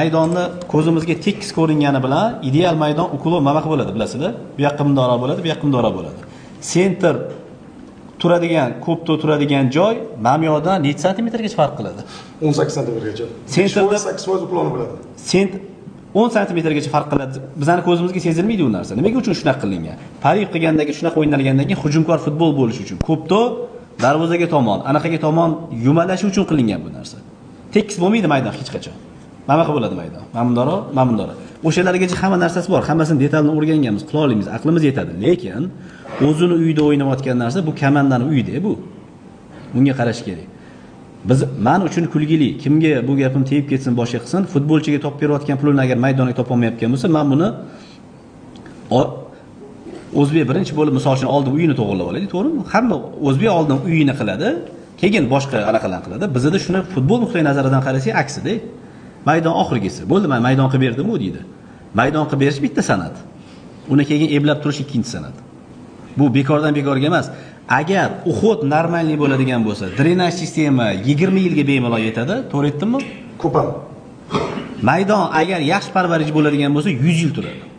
Maydonni ko'zimizga tekis ko'ringani bilan ideal maydon uklov nima bo'ladi bilasizlar? Bu yoqqa bundoq bo'ladi, bu yoqqa bundoq bo'ladi. Sentr turadigan, ko'pda turadigan joy mana bu yoqdan necha santimetrgacha farq qiladi? 18 santimetrgacha. Sentrda 8% uklovni bo'ladi. 10 santimetrgacha farq qiladi. Bizning ko'zimizga sezilmaydi u narsa. Nimaga uchun shunaqa qilingan? Parib qilgandagi shunaqa o'ynalgandan keyin hujumkor futbol bo'lish uchun, ko'pda darvozaga tomon, anaqaga tomon yumalash uchun qilingan bu narsa. Tekis bo'lmaydi maydon hech qachon. Mana bunaqa bo'ladi maydon. Mana bundoq. O'shalargacha hamma narsasi bor. Hammasini detalni o'rganganmiz, qila olamiz, aqlimiz yetadi. Lekin o'zini uyida o'ynayotgan narsa bu komandani uyida bu. Bunga qarash kerak. Men uchun kulgili, kimga bu gapim tegib ketsin, boshqa qilsin, futbolchiga topib berayotgan pulni agar maydonga topa olmayotgan bo'lsa, men buni O'zbek birinchi bo'lib misol uchun oldin uyini to'g'rilab oladi, to'g'rimi? Hamma O'zbek oldin uyini qiladi, keyin boshqa anaqalarni qiladi. Bizda shuni futbol nuqtai nazaridan qarasak aksida. Maydon oxirgisi. Bo'ldi, men maydon qilib berdim u deydi. Maydon qilib berish bitta san'at. Uni keyin eblab turish ikkinchi san'at. Bu bekordan bekorga emas. Agar uhud normalniy bo'ladigan bo'lsa, drenaj sistema 20 yilga bemalol yetadi, to'g'ri aytdimmi? Ko'p ham. Maydon agar yaxshi parvarish bo'ladigan bo'lsa, 100 yil turadi.